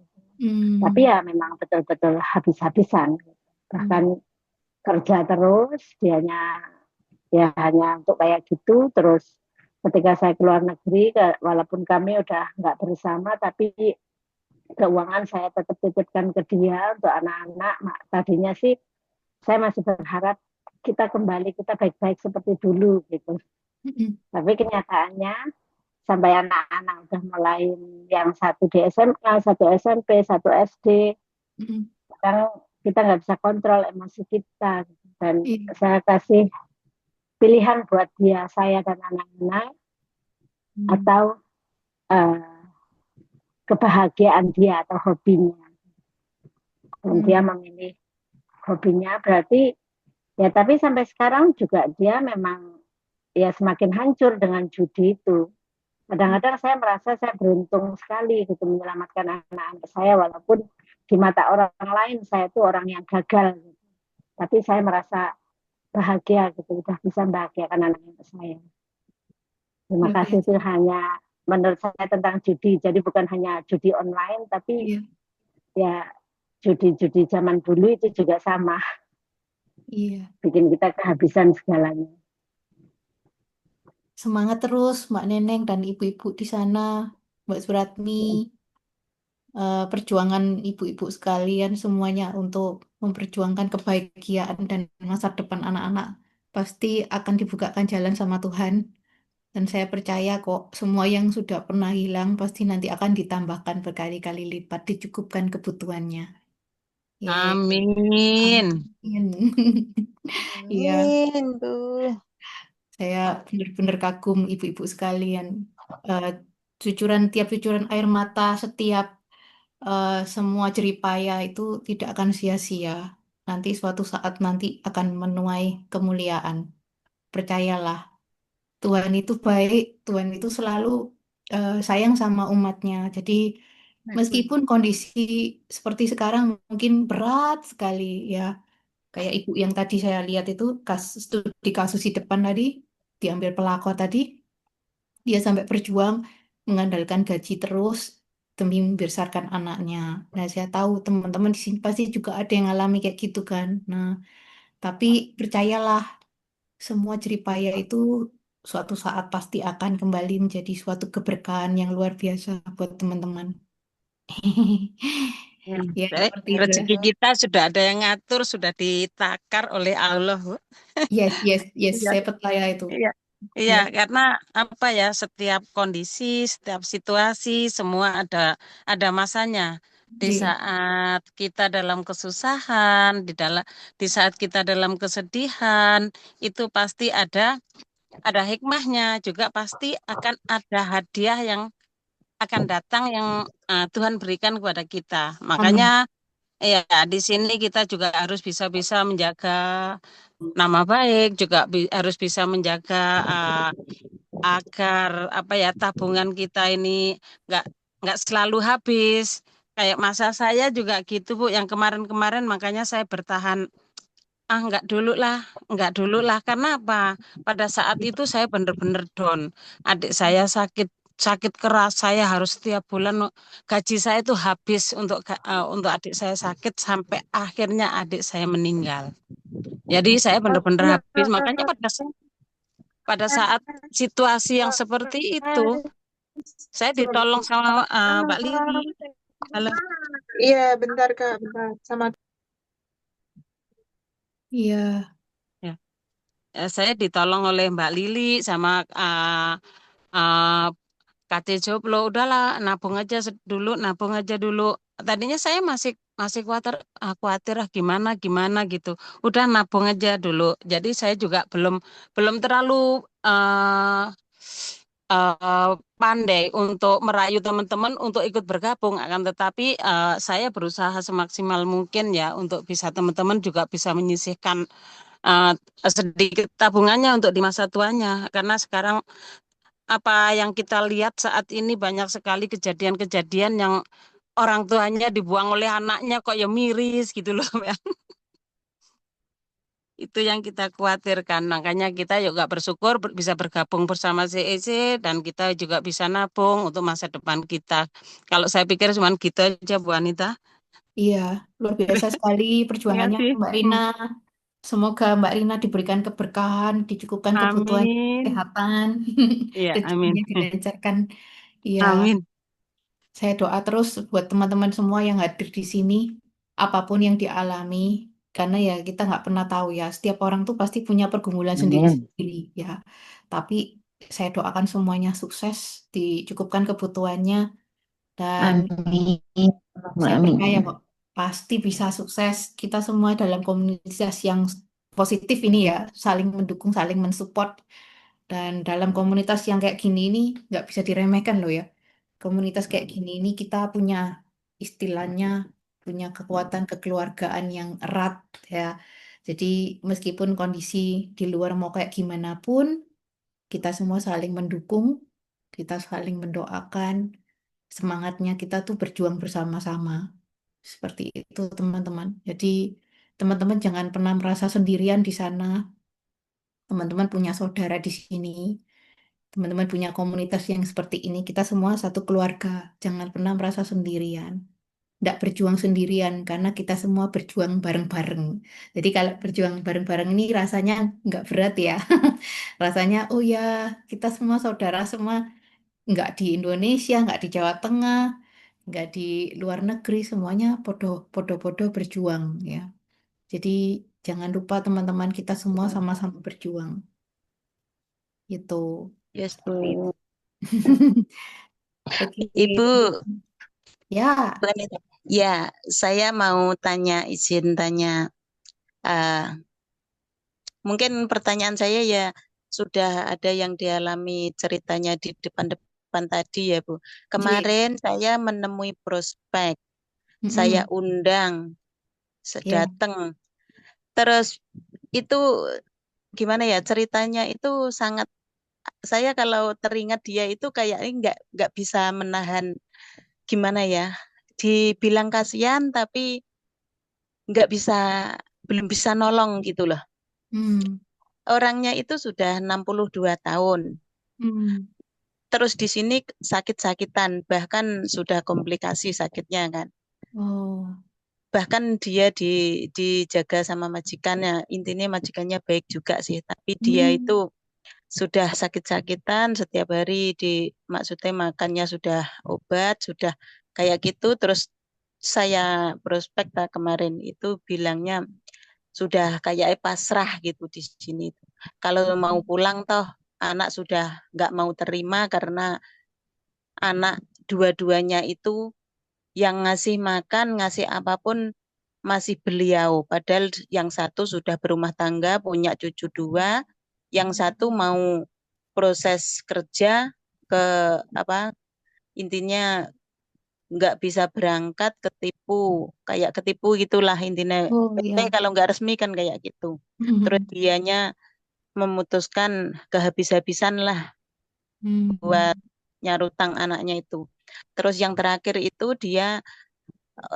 Tapi Mm. ya memang betul-betul habis-habisan. Bahkan Mm. kerja terus, dianya ya hanya untuk kayak gitu. Terus ketika saya keluar negeri, walaupun kami udah nggak bersama, tapi keuangan saya tetap titipkan ke dia untuk anak-anak. Tadinya sih saya masih berharap kita kembali, kita baik-baik seperti dulu gitu. Mm-mm. Tapi kenyataannya sampai anak-anak udah mulai yang satu di SMA, satu SMP, satu SD, Mm-mm. sekarang kita nggak bisa kontrol emosi kita. Dan Iya. saya kasih pilihan buat dia, saya dan anak-anak, Hmm. atau eh, kebahagiaan dia atau hobinya. Dan dia Hmm. memilih hobinya, berarti ya, tapi sampai sekarang juga dia memang ya semakin hancur dengan judi itu. Kadang-kadang saya merasa saya beruntung sekali gitu menyelamatkan anak-anak saya, walaupun di mata orang lain saya itu orang yang gagal gitu. Tapi saya merasa bahagia gitu, udah bisa membahagiakan anak-anak saya. Terima Luar kasih, itu biasa. hanya menurut saya tentang judi. Jadi bukan hanya judi online, tapi Iya. ya judi-judi zaman dulu itu juga sama, Iya. bikin kita kehabisan segalanya. Semangat terus Mbak Neneng dan ibu-ibu di sana, Mbak Suratmi, perjuangan ibu-ibu sekalian semuanya untuk memperjuangkan kebahagiaan dan masa depan anak-anak pasti akan dibukakan jalan sama Tuhan. Dan saya percaya kok semua yang sudah pernah hilang pasti nanti akan ditambahkan berkali-kali lipat, dicukupkan kebutuhannya. Yeay. Amin. Amin. Iya, Amin tuh. saya benar-benar kagum ibu-ibu sekalian. Eh, tiap cucuran air mata, setiap semua jerih payah itu tidak akan sia-sia. Nanti suatu saat nanti akan menuai kemuliaan. Percayalah, Tuhan itu baik, Tuhan itu selalu sayang sama umatnya. Jadi meskipun kondisi seperti sekarang mungkin berat sekali ya, kayak ibu yang tadi saya lihat itu studi kasus di depan tadi, diambil pelakor tadi, dia sampai berjuang mengandalkan gaji terus demi membesarkan anaknya. Nah, saya tahu teman-teman di sini pasti juga ada yang alami kayak gitu kan. Nah, tapi percayalah, semua jerih payah itu suatu saat pasti akan kembali menjadi suatu keberkahan yang luar biasa buat teman-teman. Ya, Baik, seperti itu ya. rezeki kita sudah ada yang ngatur, sudah ditakar oleh Allah, Bu. Yes, yes, yes, Iya, saya percaya itu. iya. Iya, Ya, karena apa ya, setiap kondisi, setiap situasi, semua ada masanya. Di iya. saat kita dalam kesusahan, di saat kita dalam kesedihan, itu pasti ada hikmahnya, juga pasti akan ada hadiah yang akan datang yang Tuhan berikan kepada kita. Makanya Amin. ya di sini kita juga harus bisa-bisa menjaga nama baik, juga harus bisa menjaga agar apa ya, tabungan kita ini nggak nggak selalu habis. Kayak masa saya juga gitu, Bu, yang kemarin-kemarin, makanya saya bertahan. Nggak dulu lah. Karena apa? Pada saat itu saya benar-benar down. Adik saya sakit sakit keras. Saya harus setiap bulan gaji saya itu habis untuk adik saya sakit sampai akhirnya adik saya meninggal. Jadi saya benar-benar habis. Makanya pada saat situasi yang seperti itu, saya ditolong sama Mbak Lili. Halo. Iya, bentar Kak, bentar. Sama Iya, Ya. Saya ditolong oleh Mbak Lili sama uh, Kate Joplo, udahlah nabung aja dulu, nabung aja dulu. Tadinya saya masih masih khawatir, khawatir gimana gimana gitu. Udah nabung aja dulu. Jadi saya juga belum belum terlalu eh pandai untuk merayu teman-teman untuk ikut bergabung. Akan tetapi saya berusaha semaksimal mungkin ya untuk bisa teman-teman juga bisa menyisihkan eh, sedikit tabungannya untuk di masa tuanya. Karena sekarang apa yang kita lihat saat ini banyak sekali kejadian-kejadian yang orang tuanya dibuang oleh anaknya kok ya miris gitu loh. Ya. Itu yang kita khawatirkan. Makanya kita juga bersyukur bisa bergabung bersama CEC dan kita juga bisa nabung untuk masa depan kita. Kalau saya pikir cuma gitu aja, Bu Anita. iya, luar biasa sekali Terima perjuangannya kasih. Mbak Rina. Semoga Mbak Rina diberikan keberkahan, dicukupkan kebutuhan Amin. kesehatan, Iya, amin. rezekinya dilancarkan. Iya, Amin. saya doa terus buat teman-teman semua yang hadir di sini, apapun yang dialami, karena ya kita nggak pernah tahu ya, setiap orang tuh pasti punya pergumulan Amin. sendiri-sendiri ya. Tapi saya doakan semuanya sukses, dicukupkan kebutuhannya, dan Amin. saya percaya Amin. kok pasti bisa sukses. Kita semua dalam komunitas yang positif ini ya, saling mendukung, saling mensupport. Dan dalam komunitas yang kayak gini ini nggak bisa diremehkan loh ya. Komunitas kayak gini ini kita punya istilahnya, punya kekuatan kekeluargaan yang erat ya. Jadi meskipun kondisi di luar mau kayak gimana pun, kita semua saling mendukung, kita saling mendoakan, semangatnya kita tuh berjuang bersama-sama. Seperti itu, teman-teman. Jadi, teman-teman jangan pernah merasa sendirian di sana. Teman-teman punya saudara di sini. Teman-teman punya komunitas yang seperti ini. Kita semua satu keluarga. Jangan pernah merasa sendirian. Tidak berjuang sendirian, karena kita semua berjuang bareng-bareng. Jadi kalau berjuang bareng-bareng ini rasanya nggak berat ya. Rasanya, oh ya, kita semua saudara semua, nggak di Indonesia, nggak di Jawa Tengah, nggak di luar negeri, semuanya podo-podo berjuang ya. Jadi jangan lupa teman-teman, kita semua sama-sama berjuang. Itu Yes, seperti itu. Bu. Oke, Ibu, ya, bukan itu. Ya, saya mau tanya, izin tanya. eh, Mungkin pertanyaan saya ya sudah ada yang dialami ceritanya di depan-depan tadi ya, Bu. Ji. Kemarin saya menemui prospek, saya Mm-mm. undang, Ya. datang. Terus itu gimana ya ceritanya itu sangat, saya kalau teringat dia itu kayak ini nggak bisa menahan, gimana ya, dibilang kasihan tapi nggak bisa, belum bisa nolong gitu loh. Hmm. Orangnya itu sudah 62 tahun. Hmm. Terus di sini sakit-sakitan, bahkan sudah komplikasi sakitnya kan. Oh. Bahkan dia dijaga sama majikannya. Intinya majikannya baik juga sih, tapi dia itu Hmm. sudah sakit-sakitan setiap hari, maksudnya makannya sudah obat, sudah kayak gitu. Terus saya prospek kemarin itu bilangnya sudah kayak pasrah gitu di sini. Kalau mau pulang toh anak sudah nggak mau terima karena anak dua-duanya itu yang ngasih makan, ngasih apapun masih beliau. Padahal yang satu sudah berumah tangga, punya cucu dua, yang satu mau proses kerja ke apa, intinya nggak bisa berangkat, ketipu, kayak ketipu gitulah intinya. Oh PT ya. kalau nggak resmi kan kayak gitu. Terus Hmm. dianya memutuskan kehabis-habisan lah buat Hmm. nyarutang anaknya itu. Terus yang terakhir itu dia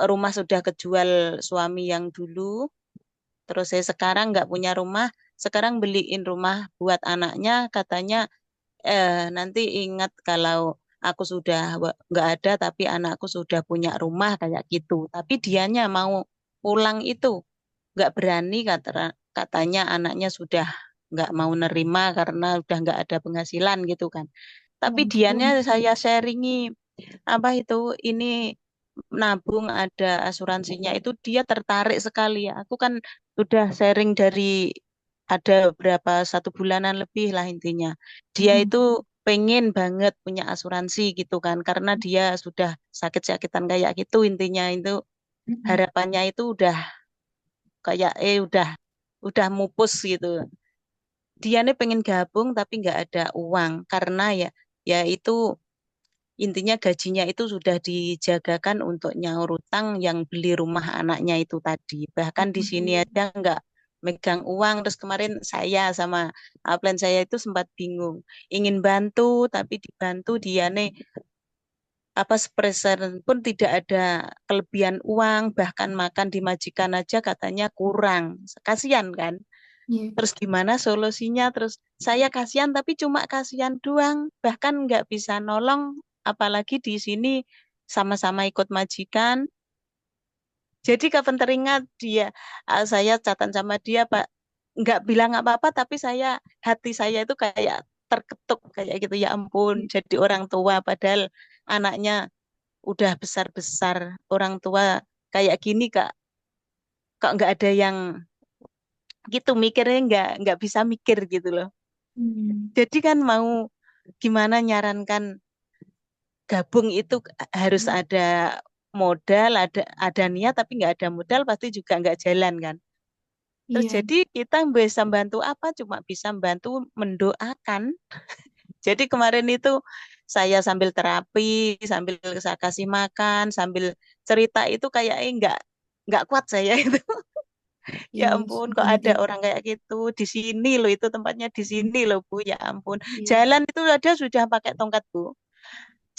rumah sudah kejual suami yang dulu. Terus saya sekarang nggak punya rumah, sekarang beliin rumah buat anaknya, katanya nanti ingat kalau aku sudah nggak ada, tapi anakku sudah punya rumah kayak gitu. Tapi dianya mau pulang itu nggak berani, katanya anaknya sudah nggak mau nerima karena udah nggak ada penghasilan gitu kan. Ya Tapi dianya ampun. saya sharingi apa itu, ini nabung ada asuransinya, itu dia tertarik sekali ya. Aku kan sudah sharing dari ada berapa, 1 bulanan lebih lah intinya. Dia itu Hmm. pengen banget punya asuransi gitu kan, karena dia sudah sakit-sakitan kayak gitu intinya itu, Hmm. harapannya itu udah kayak udah mupus gitu. Dia nih pengen gabung tapi nggak ada uang karena ya itu intinya gajinya itu sudah dijagakan untuk nyaur utang yang beli rumah anaknya itu tadi. Bahkan di sini aja nggak megang uang. Terus kemarin saya sama upline saya itu sempat bingung. Ingin bantu, tapi dibantu dia nih apa sepeser pun tidak ada kelebihan uang. Bahkan makan di majikan aja katanya kurang. Kasihan kan? Ya. Terus gimana solusinya? Terus saya kasihan tapi cuma kasihan doang, bahkan nggak bisa nolong. Apalagi di sini sama-sama ikut majikan. Jadi kapan teringat dia, saya catatan sama dia, Pak, nggak bilang apa-apa, tapi hati saya itu kayak terketuk kayak gitu. Ya ampun, jadi orang tua padahal anaknya udah besar-besar, orang tua kayak gini kak, kok nggak ada yang gitu mikirnya, nggak bisa mikir gitu loh. Hmm. Jadi kan mau gimana nyarankan gabung itu harus ada modal, ada niat tapi nggak ada modal pasti juga nggak jalan kan. Terus Iya. jadi kita bisa bantu apa? Cuma bisa bantu mendoakan. Jadi kemarin itu saya sambil terapi, sambil saya kasih makan, sambil cerita itu kayaknya nggak kuat saya itu. Ya Iya, ampun, kok banget ada itu. orang kayak gitu di sini loh, itu tempatnya di sini loh Bu. Ya ampun, Iya. jalan itu ada sudah pakai tongkat Bu.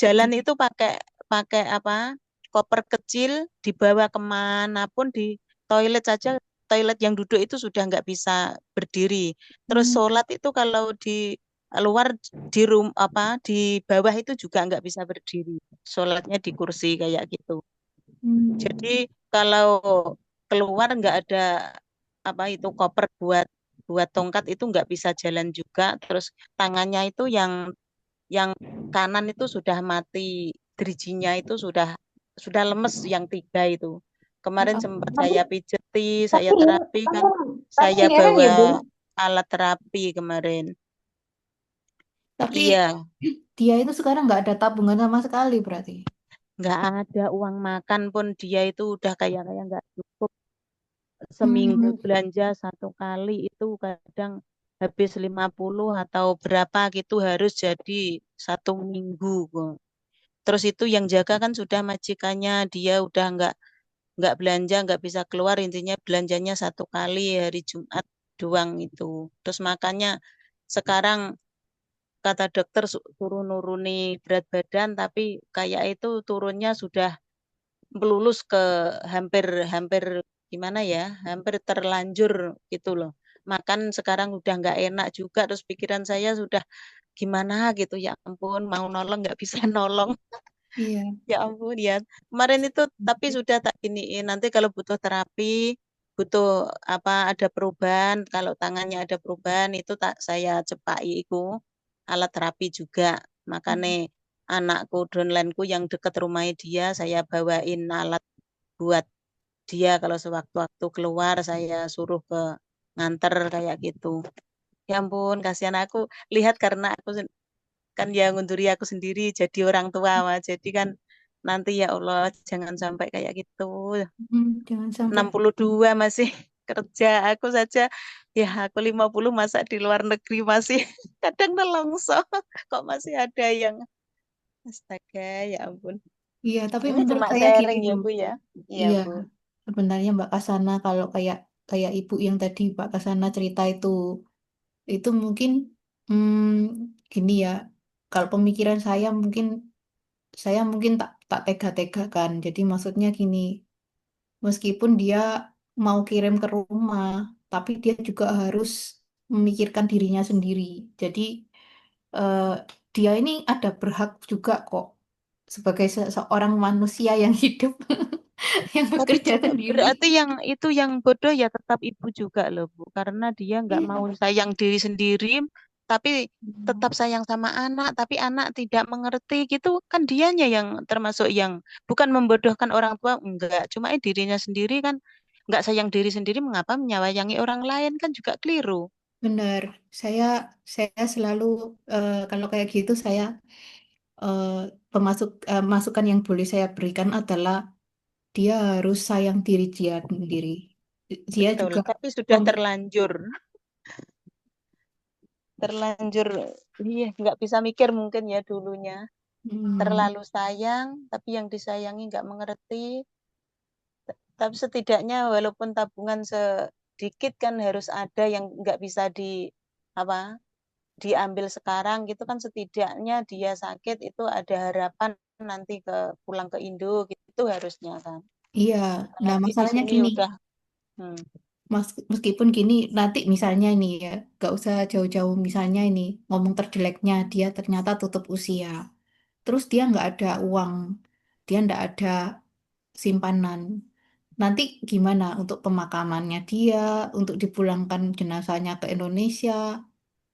Jalan Aduh. itu pakai pakai apa? Koper kecil dibawa kemanapun di toilet saja. Toilet yang duduk itu sudah nggak bisa berdiri. Terus Hmm. sholat itu kalau di luar di di bawah itu juga nggak bisa berdiri. Sholatnya di kursi kayak gitu. Jadi Hmm. kalau keluar nggak ada apa itu koper buat buat tongkat itu nggak bisa jalan juga. Terus tangannya itu yang kanan itu sudah mati, drijinya itu sudah lemes yang tiga itu. Kemarin sempat Tapi saya pijeti, saya tapi terapi kan, tapi saya heran bawa ya Bu. alat terapi kemarin. Tapi Iya, dia itu sekarang nggak ada tabungan sama sekali berarti. nggak ada uang makan pun dia itu udah kayak kayak nggak cukup. Seminggu Hmm. belanja satu kali itu kadang habis 50 atau berapa gitu harus jadi satu minggu. Bu. Terus itu yang jaga kan sudah majikannya, dia udah nggak belanja, nggak bisa keluar, intinya belanjanya satu kali hari Jumat doang itu. Terus makannya sekarang kata dokter suruh nuruni berat badan, tapi kayak itu turunnya sudah melulus ke hampir hampir gimana ya, hampir terlanjur gitu loh. Makan sekarang udah nggak enak juga, terus pikiran saya sudah gimana gitu, ya ampun, mau nolong nggak bisa nolong. Iya. Ya ampun ya. Kemarin itu tapi sudah tak giniin. Nanti kalau butuh terapi, butuh apa ada perubahan, kalau tangannya ada perubahan itu tak saya cepai itu alat terapi juga. Makanya anakku downlineku yang dekat rumahnya dia saya bawain alat buat dia kalau sewaktu-waktu keluar saya suruh ke nganter kayak gitu. Ya ampun, kasihan aku lihat karena aku kan ya ngunduri aku sendiri jadi orang tua mah. Jadi kan nanti ya Allah jangan sampai kayak gitu. Jangan sampai. 62 masih kerja aku saja ya aku 50 masa di luar negeri masih kadang nelongso kok masih ada yang astaga ya ampun. Iya, tapi Ini menurut cuma saya gini sharing ya Bu. Bu ya. Iya Iya, Bu. sebenarnya Mbak Kasana kalau kayak kayak ibu yang tadi Mbak Kasana cerita itu mungkin gini ya. Kalau pemikiran saya mungkin tak tak tega-tegakan. Jadi maksudnya gini, meskipun dia mau kirim ke rumah, tapi dia juga harus memikirkan dirinya sendiri. Jadi eh, dia ini ada berhak juga kok sebagai seorang manusia yang hidup yang Tapi bekerja juga sendiri. berarti yang itu yang bodoh ya tetap ibu juga loh Bu. Karena dia nggak Iya. mau sayang diri sendiri, tapi Hmm. tetap sayang sama anak, tapi anak tidak mengerti gitu kan dianya yang termasuk yang bukan membodohkan orang tua, enggak. Cuma dirinya sendiri kan nggak sayang diri sendiri, mengapa menyayangi orang lain kan juga keliru. Benar, saya saya selalu kalau kayak gitu saya eh, masukan yang boleh saya berikan adalah dia harus sayang diri dia sendiri. Dia Betul, juga tapi sudah mem- terlanjur, iya nggak bisa mikir mungkin ya dulunya. hmm, Terlalu sayang, tapi yang disayangi nggak mengerti. Tapi setidaknya walaupun tabungan sedikit kan harus ada yang nggak bisa apa diambil sekarang gitu kan setidaknya dia sakit itu ada harapan nanti pulang ke Indo gitu harusnya kan. iya. Nah Apalagi di masalahnya sini gini, udah hmm, meskipun gini nanti misalnya ini ya, gak usah jauh-jauh misalnya ini ngomong terjeleknya dia ternyata tutup usia, terus dia nggak ada uang, dia nggak ada simpanan. Nanti gimana untuk pemakamannya dia, untuk dipulangkan jenazahnya ke Indonesia,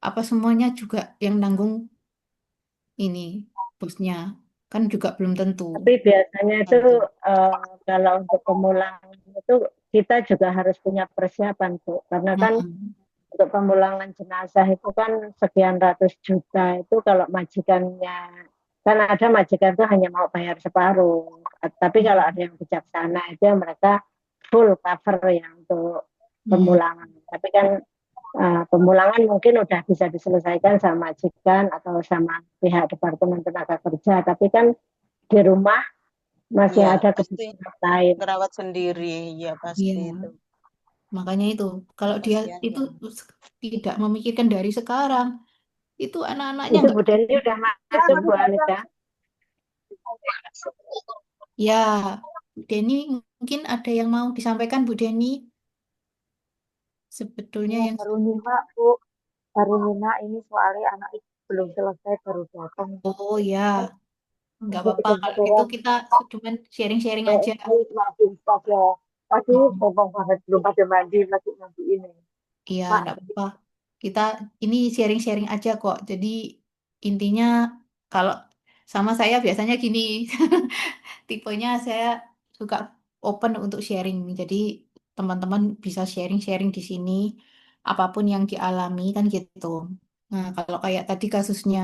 apa semuanya juga yang nanggung ini bosnya? Kan juga belum tentu. Tapi biasanya itu tentu. eh, kalau untuk pemulangan itu kita juga harus punya persiapan Bu. Karena kan Mm-mm. untuk pemulangan jenazah itu kan sekian ratus juta itu kalau majikannya Kan ada majikan tuh hanya mau bayar separuh. Tapi kalau ada Hmm. yang bijaksana itu mereka full cover yang untuk Hmm. pemulangan. Tapi kan pemulangan mungkin udah bisa diselesaikan sama majikan atau sama pihak Departemen Tenaga Kerja. Tapi kan di rumah masih Ya, ada pasti kebutuhan lain. ngerawat sendiri. Ya, pasti itu. Iya, makanya itu kalau dia Kasihan itu ya. tidak memikirkan dari sekarang, itu anak-anaknya Itu nggak Bu Deni bisa. udah masuk Bu Anita. Ya, Bu Deni mungkin ada yang mau disampaikan Bu Deni sebetulnya Ya, yang baru nyimak, Bu. Baru nyimak ini soalnya anak itu belum selesai, baru datang. oh ya nggak Untuk apa-apa kalau gitu kebetulan, kita cuman sharing-sharing aja. ini masih Mm-mm. bobong banget, belum pada mandi, masih nanti ini. Iya, Mak, nggak apa-apa. Kita ini sharing-sharing aja kok. Jadi intinya kalau sama saya biasanya gini, tipenya saya suka open untuk sharing. Jadi teman-teman bisa sharing-sharing di sini apapun yang dialami kan gitu. Nah, kalau kayak tadi kasusnya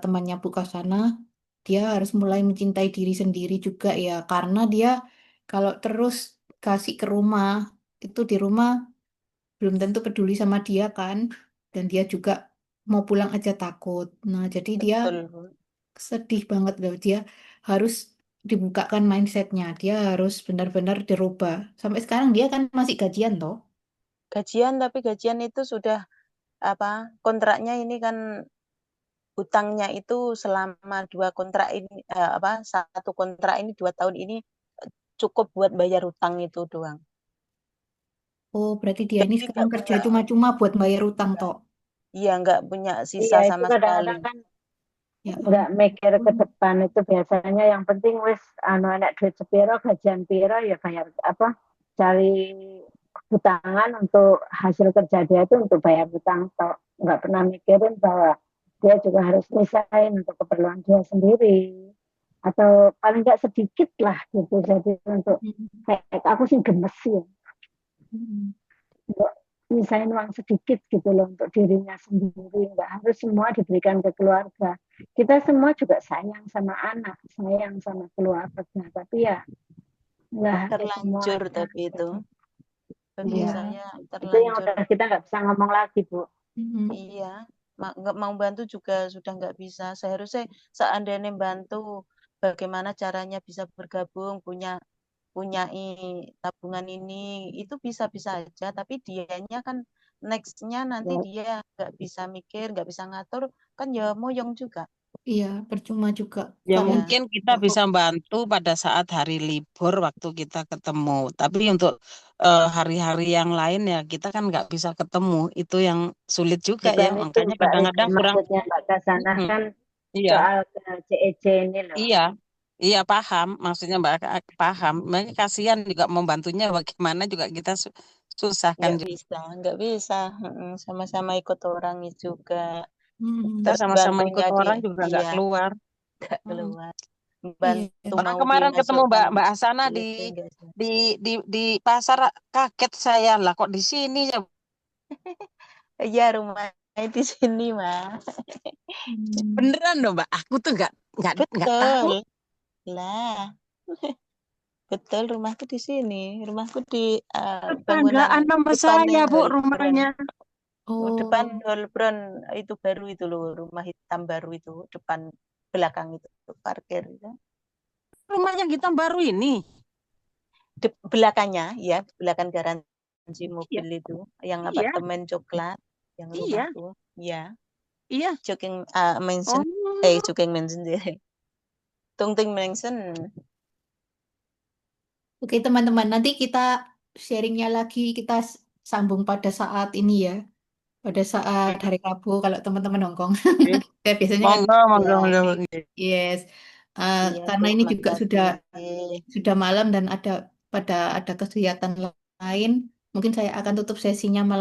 temannya Bu Kasana, dia harus mulai mencintai diri sendiri juga ya, karena dia kalau terus kasih ke rumah, itu di rumah belum tentu peduli sama dia kan, dan dia juga mau pulang aja takut. Nah, jadi dia Betul, Bu. sedih banget loh. Dia harus dibukakan mindsetnya, dia harus benar-benar dirubah. Sampai sekarang dia kan masih gajian toh. Gajian, tapi gajian itu sudah apa kontraknya ini kan hutangnya itu selama 2 kontrak ini satu kontrak ini 2 tahun ini cukup buat bayar hutang itu doang. Oh, berarti dia ini Jadi sekarang nggak kerja punya, cuma-cuma buat bayar utang toh. iya nggak punya sisa Iya, itu sama sekali. kadang-kadang kan Ya nggak mikir ke ampun. depan. Itu biasanya yang penting wis enak duit sepiro, gajian piro ya bayar apa cari hutangan untuk hasil kerja dia itu untuk bayar hutang tok. Nggak pernah mikirin bahwa dia juga harus misahin untuk keperluan dia sendiri atau paling nggak sedikit lah gitu. Jadi untuk Hmm. kayak aku sih gemes sih ya. Hmm. Untuk misahin uang sedikit gitu loh untuk dirinya sendiri. Nggak harus semua diberikan ke keluarga. Kita semua juga sayang sama anak, sayang sama keluarga. Tapi ya nggak harus Terlanjur semuanya. tapi itu bagi Iya, Iya. saya itu yang terlanjur. udah kita nggak bisa ngomong lagi, Bu. Hmm. Iya, nggak mau bantu juga sudah nggak bisa. Seharusnya seandainya bantu, bagaimana caranya bisa bergabung, punya tabungan ini, itu bisa-bisa aja. Tapi dianya kan nextnya nanti Ya, dia nggak bisa mikir, nggak bisa ngatur, kan ya moyong juga. Iya, percuma juga Ya kalau mungkin kita nggak bisa fokus. bantu pada saat hari libur waktu kita ketemu. Tapi untuk hari-hari yang lain ya kita kan nggak bisa ketemu. Itu yang sulit juga ya. bukan itu Makanya Mbak Ece. kadang-kadang kurang. Maksudnya Mbak Kasana Mm, kan iya, soal CEC ini loh. iya, iya paham. Maksudnya Mbak paham. Mereka kasihan juga membantunya. Bagaimana juga kita susah kan. Nggak bisa. Sama-sama ikut orang juga. Hmm. Kita Nah, sama-sama ikut Bantunya di, orang juga nggak iya, keluar. nggak Hmm. keluar. Iya. Bantu Orang mau kemarin ketemu dimasukkan Mbak Asana di CEC enggak sih? di di pasar, kaget saya lah kok di sini ya. iya rumahnya di sini, Mas. Hmm. Beneran loh Mbak, aku tuh nggak tahu. Betul. Lah, betul rumahku di sini. Rumahku di bangunan Tetanggaan sama depannya saya Bu Holbron. rumahnya. Depan Oh, Holbron itu baru itu loh, rumah hitam baru itu, depan belakang itu parkir itu. Rumah yang kita baru ini. Belakangnya ya, belakang garansi Iya, mobil itu, yang iya, apartemen coklat, yang iya, rumahku. Ya, iya. Joking Mansion, Oh, Joking Mansion deh. Tungting Mansion. oke teman-teman, nanti kita sharingnya lagi, kita sambung pada saat ini ya, pada saat hari Rabu kalau teman-teman nongkrong. oke. Saya biasanya kan, Monggo, monggo, Ya, monggo. yes. iya Karena Bu, ini juga makasih. sudah malam dan ada kegiatan lain, mungkin saya akan tutup sesinya malam